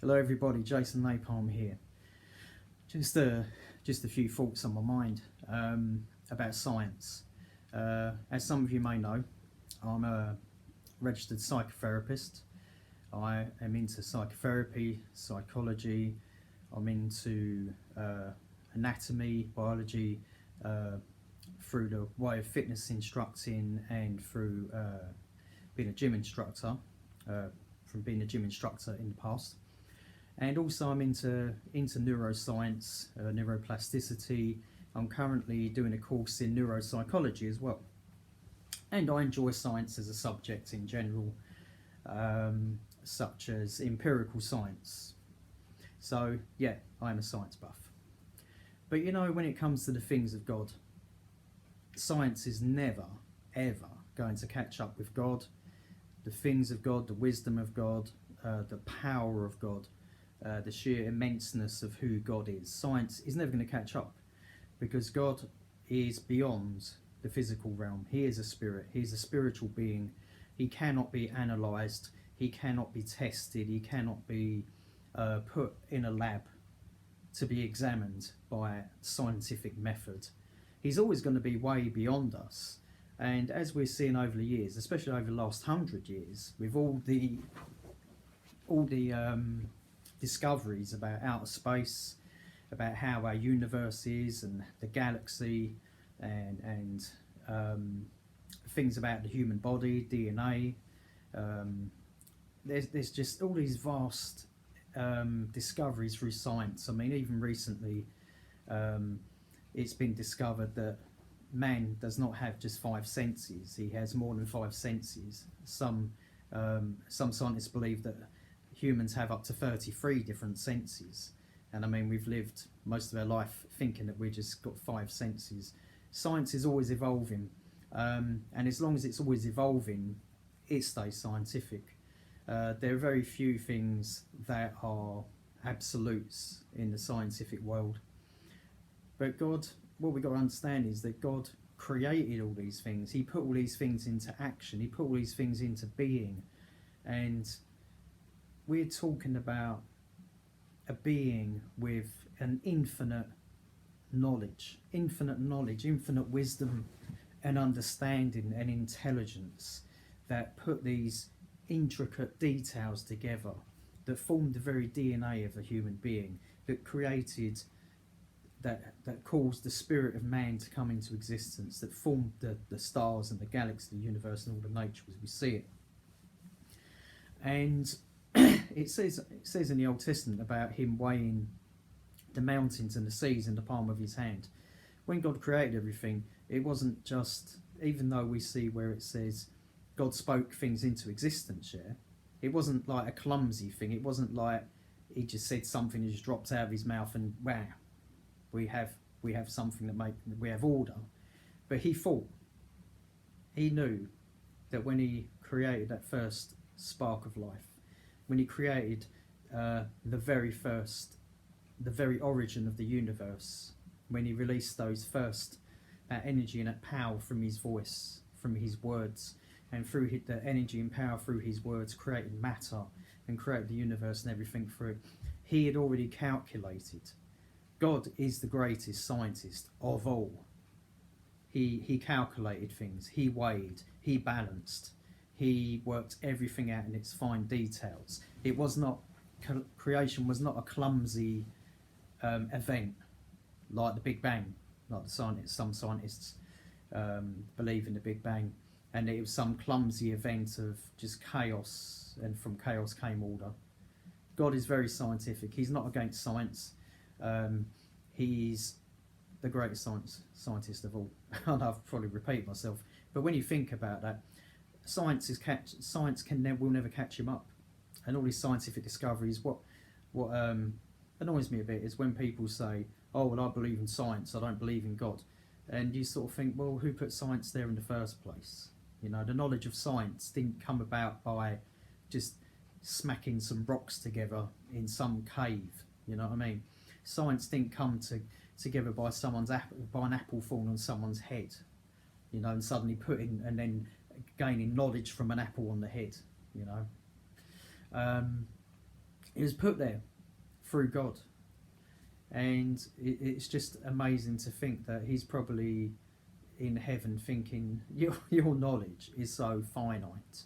Hello everybody, Jason Napalm here. Just a few thoughts on my mind about science. As some of you may know, I'm a registered psychotherapist. I am into psychotherapy, psychology. I'm into anatomy, biology, through the way of fitness instructing and through being a gym instructor, from being a gym instructor in the past. And also I'm into neuroscience, neuroplasticity. I'm currently doing a course in neuropsychology as well. And I enjoy science as a subject in general, such as empirical science. So yeah, I'm a science buff. But you know, when it comes to the things of God, science is never, ever going to catch up with God, the things of God, the wisdom of God, the power of God. The sheer immenseness of who God is. Science is never going to catch up, because God is beyond the physical realm. He is a spirit. He is a spiritual being. He cannot be analysed. He cannot be tested. He cannot be put in a lab to be examined by scientific method. He's always going to be way beyond us. And as we're seeing over the years, especially over the last 100 years, with all the discoveries about outer space, about how our universe is and the galaxy, and things about the human body, DNA. There's just all these vast discoveries through science. I mean, even recently, it's been discovered that man does not have just 5 senses. He has more than 5 senses. Some scientists believe that humans have up to 33 different senses, and I mean, we've lived most of our life thinking that we just got 5 senses. Science is always evolving, and as long as it's always evolving, it stays scientific. There are very few things that are absolutes in the scientific world, but God, what we've got to understand is that God created all these things. He put all these things into action. He put all these things into being, and we're talking about a being with an infinite knowledge, infinite wisdom and understanding and intelligence, that put these intricate details together, that formed the very DNA of a human being, that created, that caused the spirit of man to come into existence, that formed the stars and the galaxy, the universe, and all the nature as we see it. And it says in the Old Testament about him weighing the mountains and the seas in the palm of his hand. When God created everything, it wasn't just, even though we see where it says God spoke things into existence, yeah, it wasn't like a clumsy thing. It wasn't like he just said something and just dropped out of his mouth and wow, we have something we have order. But he thought, he knew that when he created that first spark of life, when he created the very origin of the universe, when he released that energy and that power from his voice, from his words, and through the energy and power through his words created matter and created the universe and everything through it, he had already calculated. God is the greatest scientist of all. He calculated things, he weighed, he balanced. He worked everything out in its fine details. It was not, creation was not a clumsy event like the Big Bang, like some scientists believe in the Big Bang, and it was some clumsy event of just chaos, and from chaos came order. God is very scientific. He's not against science. He's the greatest scientist of all. And I've probably repeated myself, but when you think about that, science will never catch him up. And all these scientific discoveries, what annoys me a bit is when people say, oh well, I believe in science, I don't believe in God. And you sort of think, well, who put science there in the first place? You know, the knowledge of science didn't come about by just smacking some rocks together in some cave, you know what I mean? Science didn't come together by an apple falling on someone's head, you know, and suddenly and then gaining knowledge from an apple on the head, you know. It was put there through God, and it's just amazing to think that he's probably in heaven thinking, your knowledge is so finite,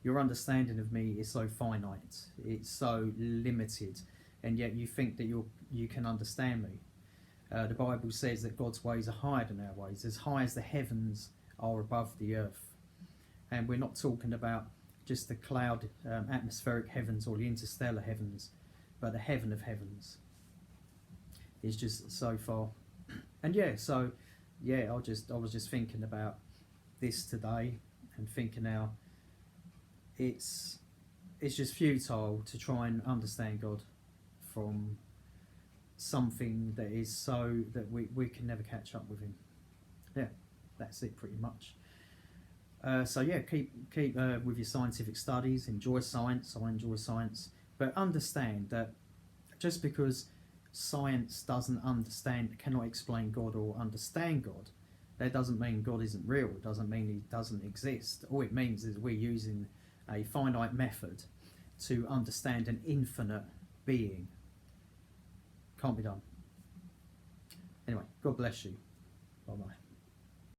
your understanding of me is so finite, it's so limited, and yet you think that you can understand me. The Bible says that God's ways are higher than our ways, as high as the heavens are above the earth. And we're not talking about just the cloud atmospheric heavens or the interstellar heavens, but the heaven of heavens is just so far. And I was just thinking about this today, and thinking how it's just futile to try and understand God from something that is so that we can never catch up with him. Yeah, that's it pretty much. Keep with your scientific studies. Enjoy science. I enjoy science, but understand that just because science cannot explain God or understand God, that doesn't mean God isn't real. It doesn't mean he doesn't exist. All it means is we're using a finite method to understand an infinite being. Can't be done. Anyway, God bless you. Bye bye.